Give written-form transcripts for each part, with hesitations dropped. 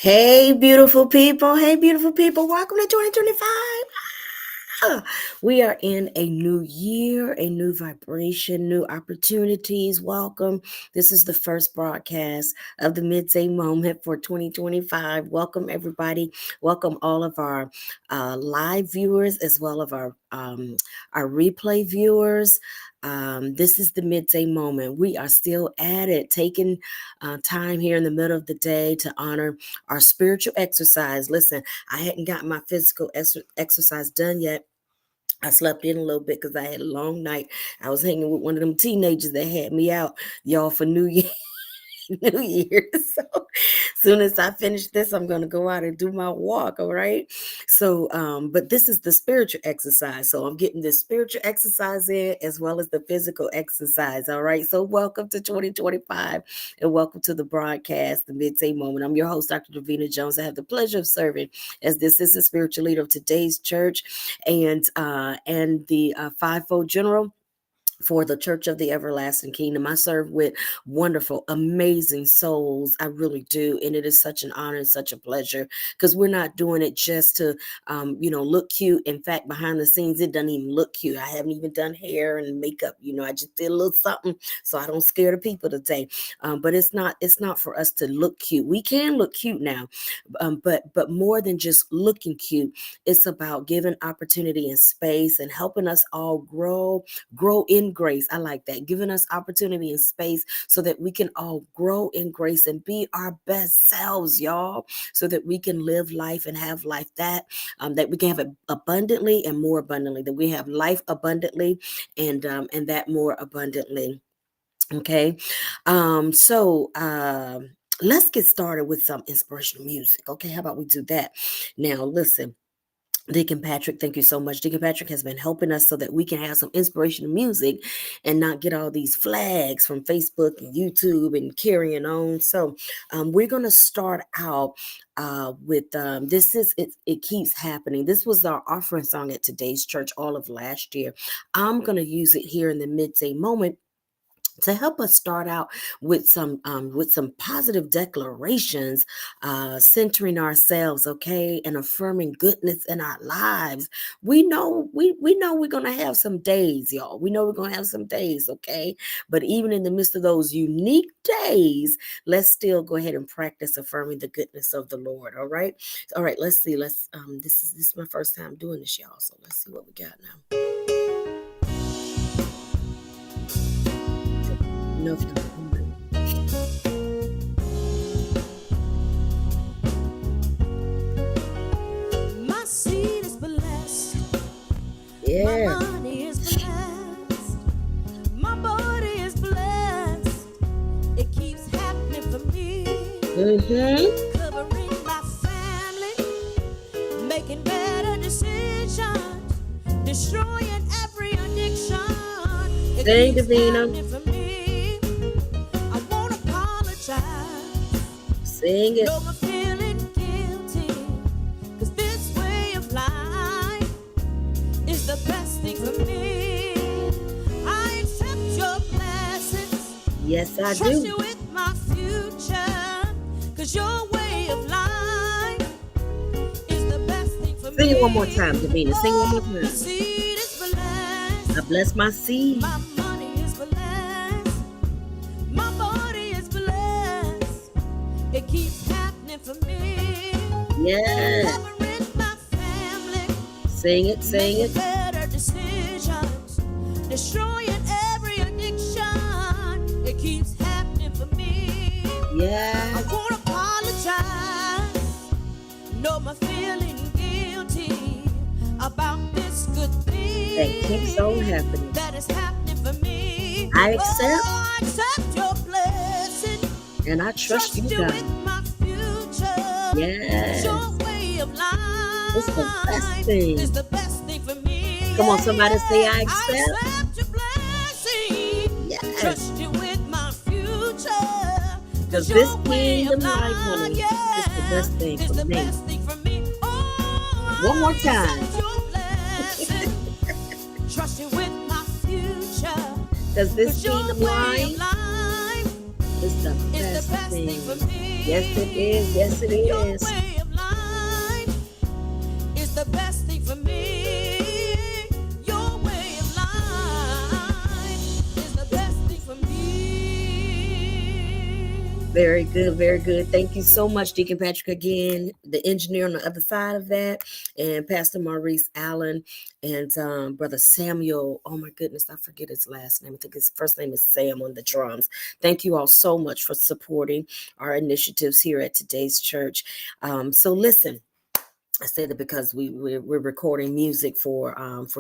Hey, beautiful people. Hey, beautiful people. Welcome to 2025. We are in a new year, a new vibration, new opportunities. Welcome. This is the first broadcast of the midday moment for 2025. Welcome, everybody. Welcome all of our live viewers as well as our replay viewers. This is the midday moment. We are still at it, taking time here in the middle of the day to honor our spiritual exercise. Listen, I hadn't gotten my physical exercise done yet. I slept in a little bit because I had a long night. I was hanging with one of them teenagers that had me out, y'all, for New Year. New Year. So soon as I finish this, I'm going to go out and do my walk. All right. So, but this is the spiritual exercise. So I'm getting the spiritual exercise in as well as the physical exercise. All right. So welcome to 2025 and welcome to the broadcast, the midday moment. I'm your host, Dr. Davina Jones. I have the pleasure of serving as this is the spiritual leader of today's church and the fivefold general for the Church of the Everlasting Kingdom. I serve with wonderful, amazing souls. I really do. And it is such an honor and such a pleasure because we're not doing it just to, look cute. In fact, behind the scenes, it doesn't even look cute. I haven't even done hair and makeup. I just did a little something so I don't scare the people today. But it's not for us to look cute. We can look cute now, but more than just looking cute, it's about giving opportunity and space and helping us all grow in grace. I like that. Giving us opportunity and space so that we can all grow in grace and be our best selves, y'all, so that we can live life and have life that we can have it abundantly and more abundantly, that we have life abundantly and that more abundantly. Okay. Let's get started with some inspirational music. Okay. How about we do that? Now, listen. Deacon Patrick, thank you so much. Deacon Patrick has been helping us so that we can have some inspirational music and not get all these flags from Facebook and YouTube and carrying on. So we're going to start out with this is it keeps happening. This was our offering song at today's church all of last year. I'm going to use it here in the midday moment to help us start out with some positive declarations, centering ourselves, okay, and affirming goodness in our lives. We know we're gonna have some days, y'all. We know we're gonna have some days, okay. But even in the midst of those unique days, let's still go ahead and practice affirming the goodness of the Lord. All right. Let's see. This is my first time doing this, y'all. So let's see what we got now. No, my seed is blessed. Yeah. My money is blessed. My body is blessed. It keeps happening for me. Covering my family, making better decisions, destroying every addiction. Thank you, Davina. Sing it. No more feeling guilty, cause this way of life is the best thing for me. I accept your blessings. Yes, I Trust do. you with my future, cause your way of life is the best thing for me. Sing it one more time, Davina. Sing one more time. My seed is blessed. I bless my seed. My money is blessed. My body is blessed. It keeps happening for me. Yes. Covering my family. Sing it, sing it. Better decisions. Destroying every addiction. It keeps happening for me. Yeah. I won't apologize. No more feeling guilty about this good thing That keeps on happening. that is happening for me. I accept. I accept your blessing. And I trust you, God. With my future. Yes. Your way of life. It's the best thing. It's the best thing for me. Come on, somebody say I accept. I accept your blessing. Yes. Trust you with my future. Because this kingdom life, honey, is the best thing is for the me. best thing for me. Oh, one more time. your blessing. Trust you with my future. Because this kingdom life life is the best thing for me. Yes, it is. Yes, it Your is. way of life is the best thing for me. Your way of life is the best thing for me. Very good, very good. Thank you so much, Deacon Patrick, again, the engineer on the other side of that, and Pastor Maurice Allen, and Brother Samuel. Oh my goodness, I forget his last name. I think his first name is Sam on the drums. Thank you all so much for supporting our initiatives here at today's church. So listen. I said it because we're recording music for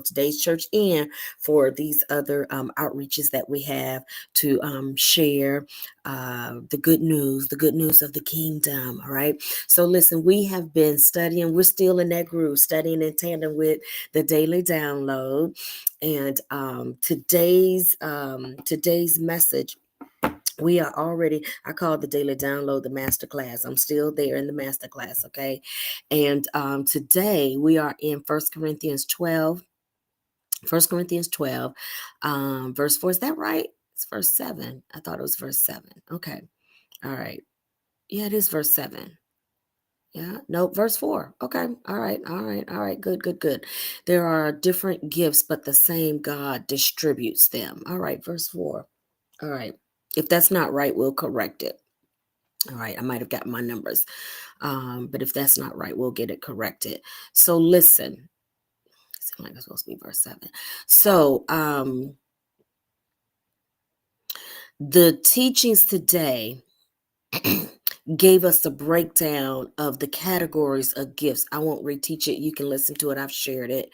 today's church and for these other outreaches that we have to share the good news of the kingdom. All right. So listen, we have been studying. We're still in that groove, studying in tandem with the daily download, and today's message, we are already, I call the daily download the master class. I'm still there in the master class. Okay. And today we are in First Corinthians 12. First Corinthians 12, verse 4. Is that right? It's verse 7. I thought it was verse 7. Okay. All right. Yeah, it is verse 7. Yeah. Nope. Verse 4. Okay. All right. All right. All right. Good, good, good. There are different gifts, but the same God distributes them. All right. Verse 4. All right. If that's not right, we'll correct it. All right, I might have gotten my numbers, but if that's not right, we'll get it corrected. So listen, it seems like it's supposed to be verse 7. So the teachings today gave us a breakdown of the categories of gifts. I won't reteach it. You can listen to it. I've shared it.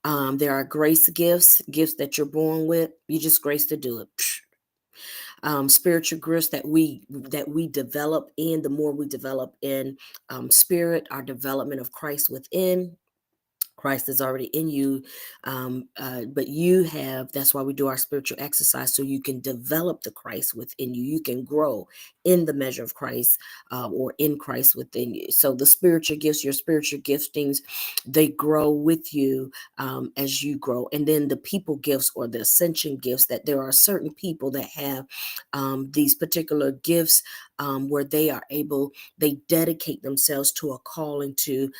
There are grace gifts, gifts that you're born with. You just grace to do it. Spiritual gifts that we develop in. The more we develop in spirit, our development of Christ within. Christ is already in you, but you have, that's why we do our spiritual exercise, so you can develop the Christ within you. You can grow in the measure of Christ, or in Christ within you. So the spiritual gifts, your spiritual giftings, they grow with you as you grow. And then the people gifts, or the ascension gifts, that there are certain people that have these particular gifts where they dedicate themselves to a calling to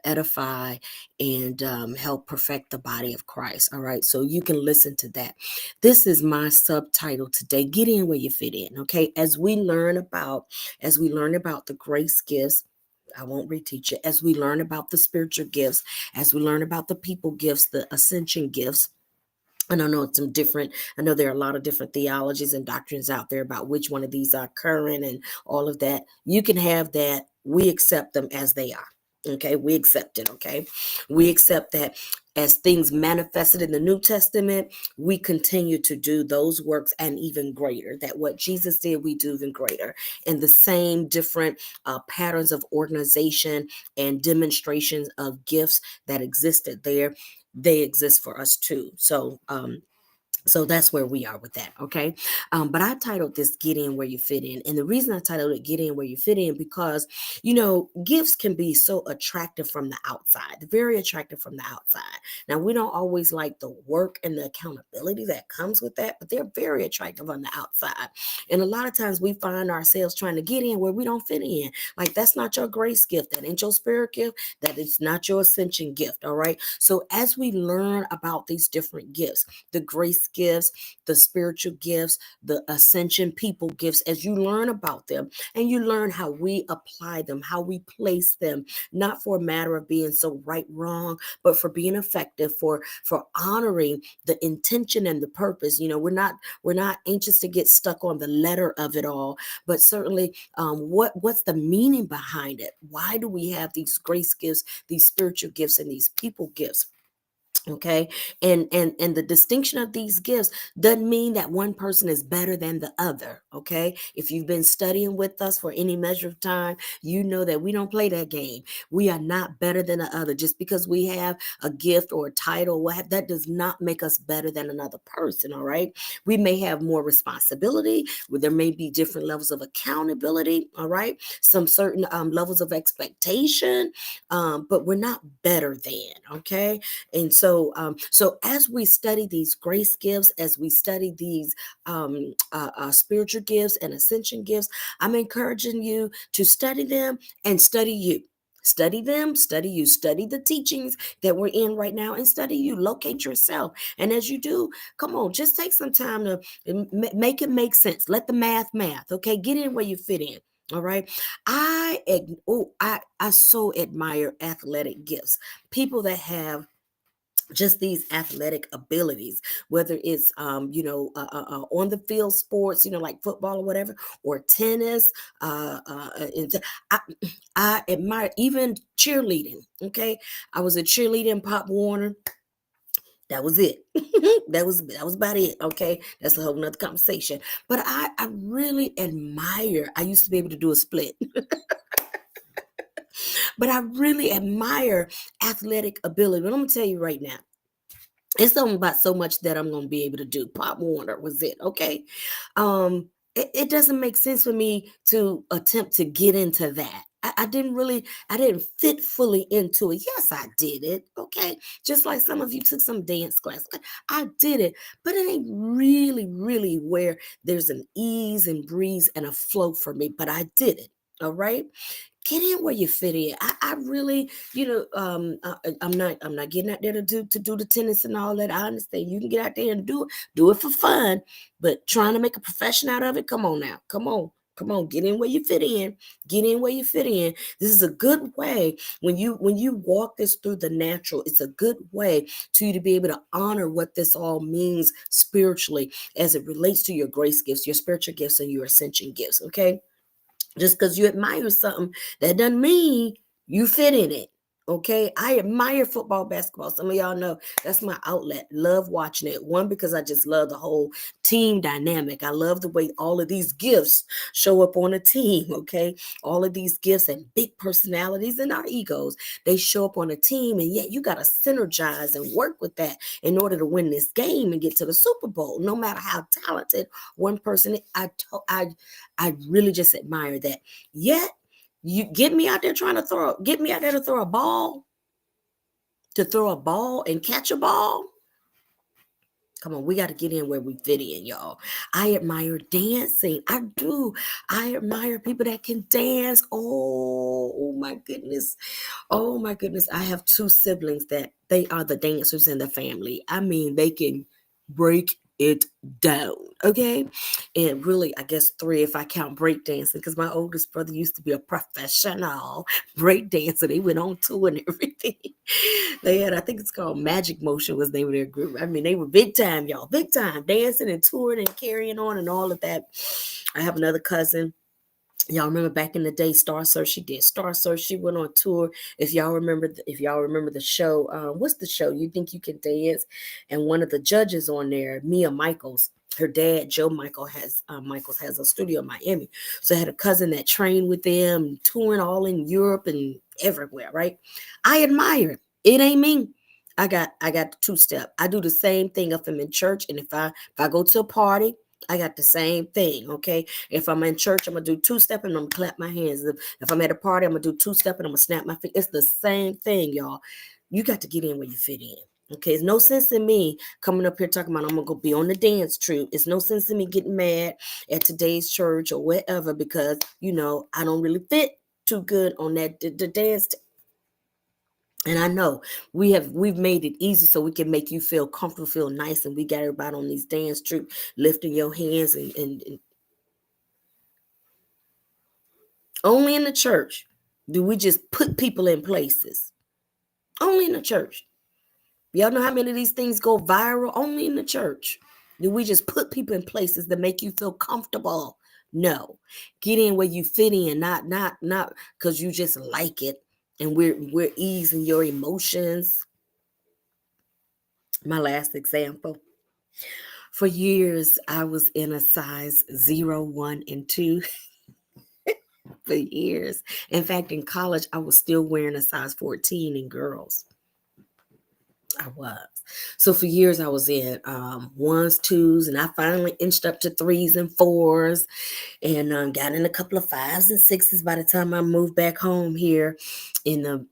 edify and help perfect the body of Christ. All right, so you can listen to that. This is my subtitle today: Get in where you fit in. Okay, as we learn about the grace gifts. I won't reteach it. As we learn about the spiritual gifts, as we learn about the people gifts, the ascension gifts. And I know there are a lot of different theologies and doctrines out there about which one of these are current and all of that. You can have that. We accept them as they are. Okay, we accept it. Okay, we accept that as things manifested in the New Testament, we continue to do those works and even greater. That what Jesus did, we do even greater. And the same different patterns of organization and demonstrations of gifts that existed there, they exist for us too. So that's where we are with that. Okay. But I titled this Get In Where You Fit In. And the reason I titled it Get In Where You Fit In, because, gifts can be so attractive from the outside, very attractive from the outside. Now, we don't always like the work and the accountability that comes with that, but they're very attractive on the outside. And a lot of times we find ourselves trying to get in where we don't fit in. Like, that's not your grace gift. That ain't your spirit gift. That is not your ascension gift. All right. So as we learn about these different gifts, the grace gifts, the spiritual gifts, the ascension people gifts, as you learn about them and you learn how we apply them, how we place them, not for a matter of being so right, wrong, but for being effective, for honoring the intention and the purpose. We're not anxious to get stuck on the letter of it all, but certainly what's the meaning behind it? Why do we have these grace gifts, these spiritual gifts, and these people gifts? Okay. And the distinction of these gifts doesn't mean that one person is better than the other. Okay. If you've been studying with us for any measure of time, you know that we don't play that game. We are not better than the other. Just because we have a gift or a title, that does not make us better than another person. All right. We may have more responsibility, there may be different levels of accountability. All right. Some certain levels of expectation, but we're not better than. Okay. And so So as we study these grace gifts, as we study these spiritual gifts and ascension gifts, I'm encouraging you to study them and study you. Study them, study you, study the teachings that we're in right now, and study you. Locate yourself. And as you do, come on, just take some time to make it make sense. Let the math, okay? Get in where you fit in. All right. I so admire athletic gifts. People that have just these athletic abilities, whether it's on the field sports, like football or whatever, or tennis. And I, I admire even cheerleading. Okay, I was a cheerleader in Pop Warner. That was it. that was about it. Okay, that's a whole nother conversation. But I really admire. I used to be able to do a split. But I really admire athletic ability. But I'm gonna tell you right now, it's something about so much that I'm gonna be able to do. Pop Warner was it, okay? It doesn't make sense for me to attempt to get into that. I didn't fit fully into it. Yes, I did it, okay? Just like some of you took some dance class. Okay, I did it, but it ain't really where there's an ease and breeze and a flow for me. But I did it, all right? Get in where you fit in. I really, I'm not getting out there to do the tennis and all that. I understand you can get out there and do it for fun, but trying to make a profession out of it, come on now. Come on, get in where you fit in. Get in where you fit in. This is a good way when you walk this through the natural. It's a good way to you to be able to honor what this all means spiritually as it relates to your grace gifts, your spiritual gifts, and your ascension gifts. Okay, just because you admire something, that doesn't mean you fit in it. Okay, I admire football, basketball. Some of y'all know that's my outlet. Love watching it. One, because I just love the whole team dynamic. I love the way all of these gifts show up on a team. Okay, all of these gifts and big personalities and our egos, they show up on a team, and yet you got to synergize and work with that in order to win this game and get to the Super Bowl. No matter how talented one person is, I really just admire that. Yet you get me out there to throw a ball and catch a ball. Come on, we got to get in where we fit in, y'all. I admire dancing. I do. I admire people that can dance. Oh my goodness. Oh my goodness. I have two siblings that they are the dancers in the family. I mean, they can break it down. Okay. And really, I guess three if I count breakdancing, because my oldest brother used to be a professional breakdancer. They went on tour and everything. They had, I think it's called Magic Motion was the name of their group. I mean, they were big time, y'all. Big time. Dancing and touring and carrying on and all of that. I have another cousin. Y'all remember back in the day, Star Search? She did Star Search. She went on tour. If y'all remember the show, what's the show? You Think You Can Dance? And one of the judges on there, Mia Michaels, her dad, Joe Michaels has a studio in Miami. So I had a cousin that trained with them, touring all in Europe and everywhere, right? I admire it. It ain't me. I got the two-step. I do the same thing if I'm in church, and if I go to a party, I got the same thing. Okay. If I'm in church, I'm gonna do two-step and I'm gonna clap my hands. If I'm at a party, I'm gonna do two-step and I'm gonna snap my feet. It's the same thing, y'all. You got to get in where you fit in. Okay, it's no sense in me coming up here talking about I'm gonna go be on the dance troupe. It's no sense in me getting mad at today's church or whatever because I don't really fit too good on that the dance. And I know we've made it easy so we can make you feel comfortable, feel nice, and we got everybody on these dance troupe lifting your hands and only in the church do we just put people in places. Only in the church. Y'all know how many of these things go viral? Only in the church. Do we just put people in places that make you feel comfortable? No. Get in where you fit in, not because you just like it and we're easing your emotions. My last example. For years, I was in a size 0, 1, and 2. For years. In fact, in college, I was still wearing a size 14 in girls. I was. So for years I was in ones, twos, and I finally inched up to threes and fours, and got in a couple of fives and sixes by the time I moved back home here in the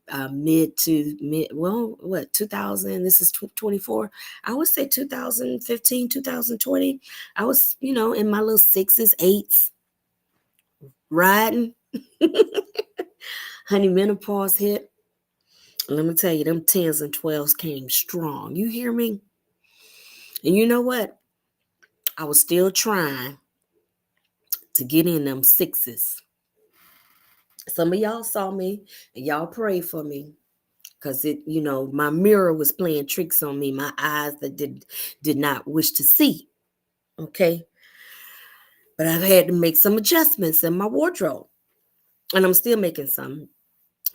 well, what, 2000, this is 24. I would say 2015, 2020. I was, in my little sixes, eights, riding. Honey, menopause hit. Let me tell you, them 10s and 12s came strong. You hear me? And you know what? I was still trying to get in them sixes. Some of y'all saw me and y'all prayed for me because my mirror was playing tricks on me, my eyes that did not wish to see. Okay. But I've had to make some adjustments in my wardrobe. And I'm still making some.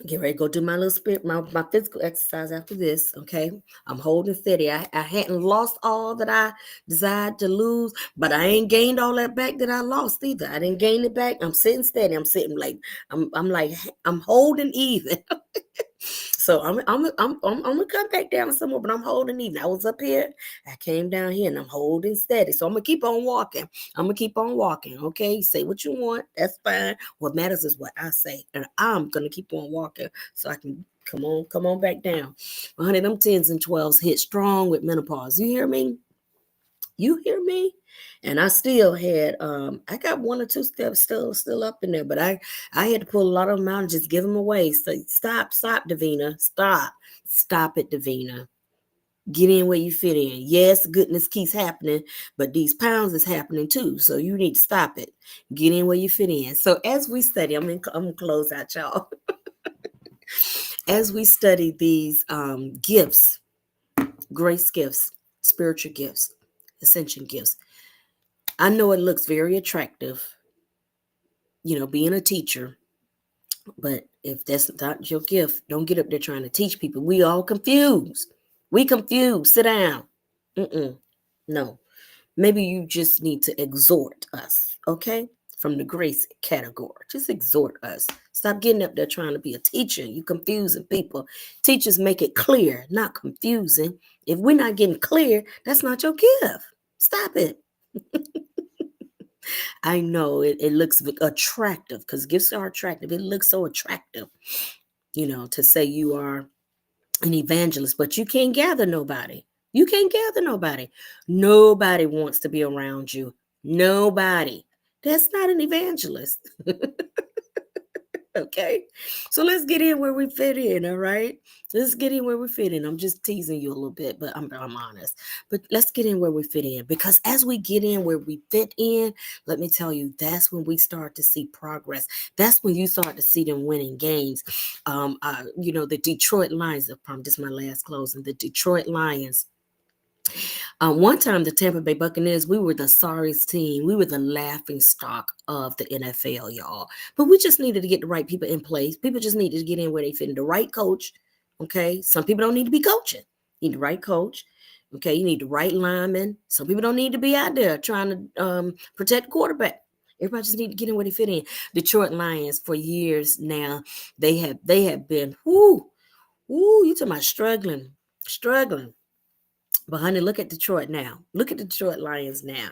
Get ready to go do my little my physical exercise after this. Okay. I'm holding steady. I hadn't lost all that I desired to lose, but I ain't gained all that back that I lost either. I didn't gain it back. I'm sitting steady. I'm sitting like I'm holding even. So I'm gonna come back down somewhere, but I'm holding even. I was up here, I came down here, and I'm holding steady. So I'm gonna keep on walking. I'm gonna keep on walking. Okay, say what you want. That's fine. What matters is what I say, and I'm gonna keep on walking so I can come on back down. Well, honey, them 10s and 12s hit strong with menopause. You hear me? You hear me? And I still had I got one or two steps still up in there, but I had to pull a lot of them out and just give them away. So stop, Davina. Stop it, Davina. Get in where you fit in. Yes, goodness keeps happening, but these pounds is happening too. So you need to stop it. Get in where you fit in. So as we study, I'm gonna close out, y'all. As we study these gifts, grace gifts, spiritual gifts, ascension gifts, I know it looks very attractive, being a teacher, but if that's not your gift, don't get up there trying to teach people. We all confused. We confused. Sit down. No. Maybe you just need to exhort us, okay? From the grace category. Just exhort us. Stop getting up there trying to be a teacher. You confusing people. Teachers make it clear, not confusing. If we're not getting clear, that's not your gift. Stop it. I know it looks attractive because gifts are attractive. It looks so attractive, to say you are an evangelist, but you can't gather nobody. You can't gather nobody. Nobody wants to be around you. Nobody. That's not an evangelist. Okay. So let's get in where we fit in. All right. Let's get in where we fit in. I'm just teasing you a little bit, but I'm honest. But let's get in where we fit in, because as we get in where we fit in, let me tell you, that's when we start to see progress. That's when you start to see them winning games. The Detroit Lions. This is my last closing. The Detroit Lions. One time, the Tampa Bay Buccaneers, we were the sorriest team. We were the laughing stock of the NFL, y'all. But we just needed to get the right people in place. People just needed to get in where they fit in. The right coach, okay? Some people don't need to be coaching. You need the right coach, okay? You need the right lineman. Some people don't need to be out there trying to protect the quarterback. Everybody just need to get in where they fit in. Detroit Lions, for years now, they have been, you talking about struggling. But honey, look at Detroit now. Look at the Detroit Lions now.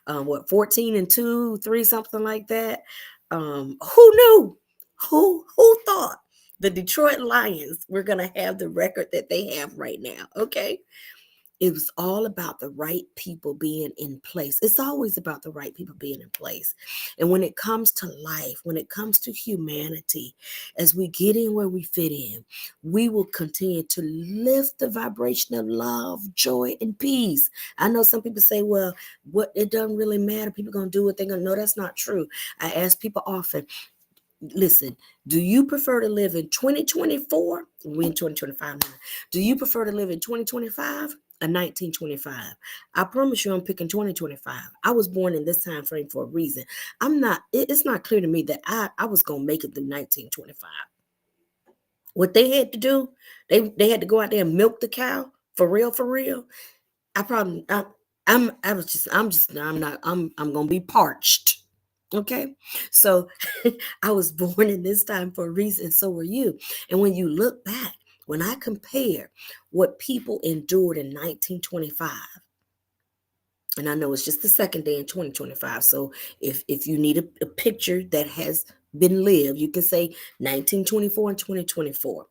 14-2, 3, something like that. Who knew? Who thought the Detroit Lions were gonna have the record that they have right now? Okay. It was all about the right people being in place. It's always about the right people being in place. And when it comes to life, when it comes to humanity, as we get in where we fit in, we will continue to lift the vibration of love, joy, and peace. I know some people say, well, it doesn't really matter. People going to do what they're going to. No, that's not true. I ask people often, listen, do you prefer to live in 2024? We're in 2025 now. Do you prefer to live in 2025? A 1925. I promise you I'm picking 2025. I was born in this time frame for a reason. It's not clear to me that I was going to make it through 1925. What they had to do, they had to go out there and milk the cow for real. I'm going to be parched. Okay. So I was born in this time for a reason. So were you. And when you look back When I compare what people endured in 1925, and I know it's just the second day in 2025. So if you need a picture that has been lived, you can say 1924 and 2024.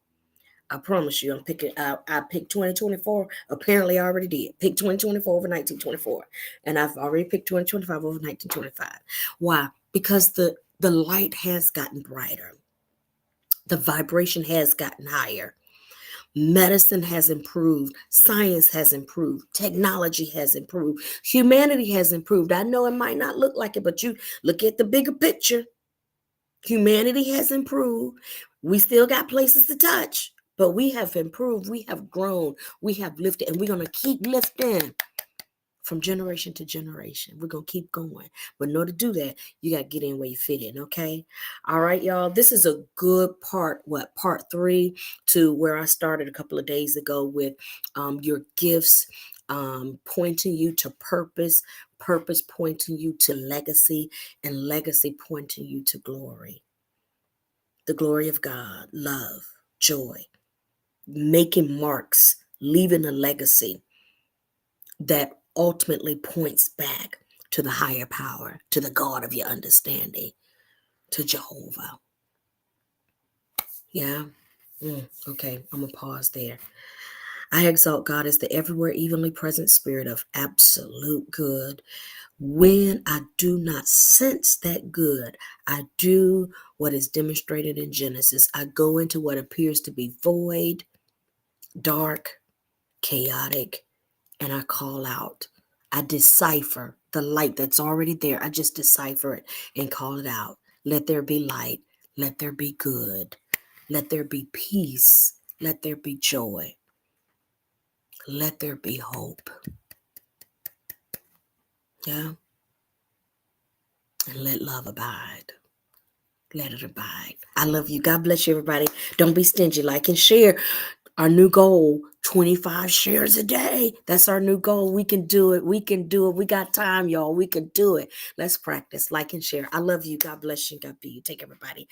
I promise you, I'm picking. I picked 2024. Apparently, I already did. Pick 2024 over 1924, and I've already picked 2025 over 1925. Why? Because the light has gotten brighter. The vibration has gotten higher. Medicine has improved, science has improved, technology has improved, humanity has improved. I know it might not look like it, but you look at the bigger picture. Humanity has improved. We still got places to touch, but we have improved, we have grown, we have lifted, and we're going to keep lifting from generation to generation. We're going to keep going. But in order to do that, you got to get in where you fit in, okay? All right, y'all. This is a good part, part 3 to where I started a couple of days ago with your gifts pointing you to purpose, purpose pointing you to legacy, and legacy pointing you to glory. The glory of God, love, joy, making marks, leaving a legacy that ultimately points back to the higher power, to the God of your understanding, to Jehovah. Yeah? Okay, I'm going to pause there. I exalt God as the everywhere evenly present spirit of absolute good. When I do not sense that good, I do what is demonstrated in Genesis. I go into what appears to be void, dark, chaotic, and I call out. I decipher the light that's already there. I just decipher it and call it out. Let there be light. Let there be good. Let there be peace. Let there be joy. Let there be hope. Yeah? And let love abide. Let it abide. I love you. God bless you, everybody. Don't be stingy. Like and share. Our new goal, 25 shares a day. That's our new goal. We can do it. We can do it. We got time, y'all. We can do it. Let's practice. Like and share. I love you. God bless you. God be you. Take everybody.